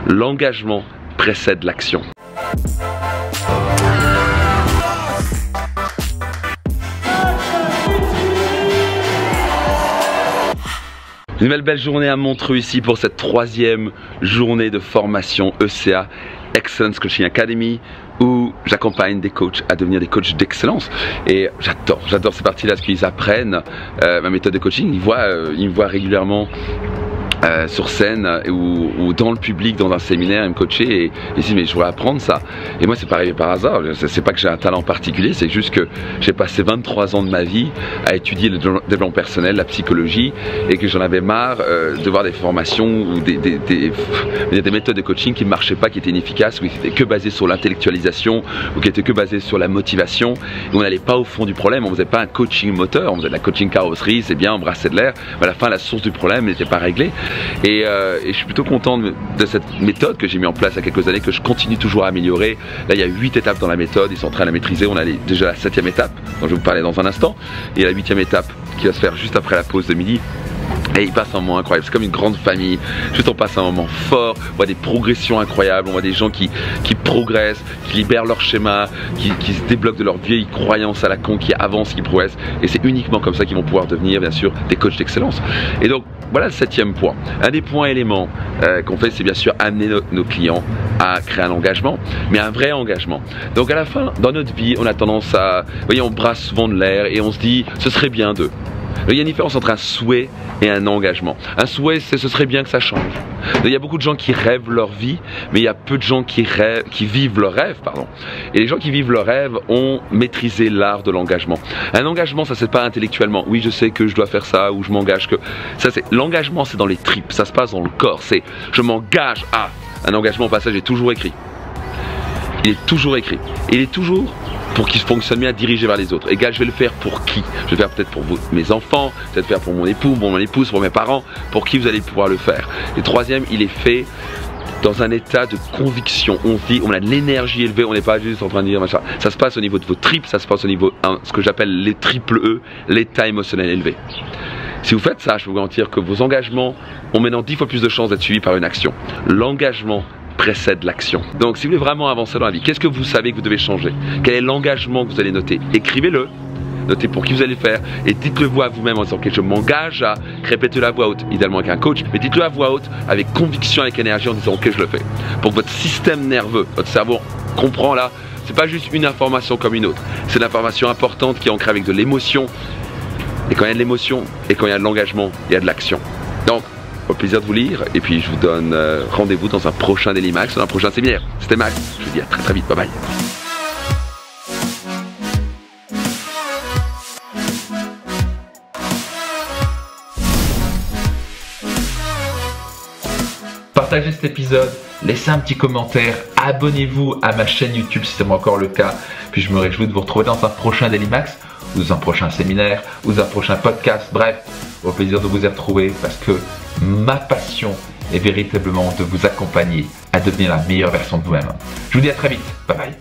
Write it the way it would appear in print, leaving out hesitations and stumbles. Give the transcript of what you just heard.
L'engagement précède l'action. Une belle journée à Montreux ici pour cette 3e journée de formation ECA, Excellence Coaching Academy, où j'accompagne des coachs à devenir des coachs d'excellence. Et j'adore ces parties-là, parce qu'ils apprennent ma méthode de coaching. Ils me voient régulièrement sur scène ou dans le public, dans un séminaire, ils me coachaient et ils disent mais je voudrais apprendre ça. Et moi c'est pas arrivé par hasard, c'est pas que j'ai un talent particulier, c'est juste que j'ai passé 23 ans de ma vie à étudier le développement personnel, la psychologie, et que j'en avais marre de voir des formations ou des méthodes de coaching qui ne marchaient pas, qui étaient inefficaces, ou qui étaient que basées sur l'intellectualisation, ou qui étaient que basées sur la motivation, et on n'allait pas au fond du problème. On faisait pas un coaching moteur, on faisait de la coaching carrosserie, c'est bien, on brassait de l'air, mais à la fin la source du problème n'était pas réglée. Et je suis plutôt content de cette méthode que j'ai mis en place il y a quelques années, que je continue toujours à améliorer. Là il y a 8 étapes dans la méthode, ils sont en train de la maîtriser. On a déjà la 7e étape dont je vais vous parler dans un instant, et la 8e étape qui va se faire juste après la pause de midi. Et il passe un moment incroyable, c'est comme une grande famille, juste on passe un moment fort, on voit des progressions incroyables, on voit des gens qui progressent, qui libèrent leur schéma, qui se débloquent de leurs vieilles croyances à la con, qui avancent, qui progressent, et c'est uniquement comme ça qu'ils vont pouvoir devenir bien sûr des coachs d'excellence. Et donc voilà le 7e point. Un des points éléments qu'on fait, c'est bien sûr amener nos clients à créer un engagement, mais un vrai engagement. Donc à la fin, dans notre vie, on a tendance à, vous voyez, on brasse souvent de l'air et on se dit ce serait bien de. Il y a une différence entre un souhait et un engagement. Un souhait, c'est ce serait bien que ça change. Il y a beaucoup de gens qui rêvent leur vie, mais il y a peu de gens qui vivent leur rêve, pardon. Et les gens qui vivent leur rêve ont maîtrisé l'art de l'engagement. Un engagement, ça c'est pas intellectuellement. Oui, je sais que je dois faire ça, ou je m'engage que. Ça c'est l'engagement, c'est dans les tripes, ça se passe dans le corps. C'est je m'engage à. Un engagement au passage est toujours écrit. Il est toujours écrit. Il est toujours pour qu'il fonctionne bien, dirigé vers les autres. Égal, je vais le faire pour qui? Je vais le faire peut-être pour mes enfants, peut-être faire pour mon époux, pour mon épouse, pour mes parents. Pour qui vous allez pouvoir le faire? Et 3e, il est fait dans un état de conviction. On se dit, on a de l'énergie élevée, on n'est pas juste en train de dire machin. Ça se passe au niveau de vos tripes, ça se passe au niveau, ce que j'appelle les triple E, l'état émotionnel élevé. Si vous faites ça, je peux vous garantir que vos engagements ont maintenant 10 fois plus de chances d'être suivis par une action. L'engagement précède l'action. Donc si vous voulez vraiment avancer dans la vie, qu'est-ce que vous savez que vous devez changer? Quel est l'engagement que vous allez noter? Écrivez-le, notez pour qui vous allez le faire, et dites-le vous à vous-même en disant ok, je m'engage à, répétez-le à voix haute, idéalement avec un coach, mais dites-le à voix haute avec conviction, avec énergie, en disant ok, je le fais. Pour que votre système nerveux, votre cerveau comprend là, c'est pas juste une information comme une autre, c'est une information importante qui est ancrée avec de l'émotion, et quand il y a de l'émotion et quand il y a de l'engagement, il y a de l'action. Donc au plaisir de vous lire, et puis je vous donne rendez-vous dans un prochain Daily Max, dans un prochain séminaire. C'était Max, je vous dis à très vite, bye bye. Partagez cet épisode, laissez un petit commentaire, abonnez-vous à ma chaîne YouTube si c'est pas encore le cas, puis je me réjouis de vous retrouver dans un prochain Daily Max, ou dans un prochain séminaire, ou dans un prochain podcast, bref, au plaisir de vous y retrouver, parce que ma passion est véritablement de vous accompagner à devenir la meilleure version de vous-même. Je vous dis à très vite, bye bye.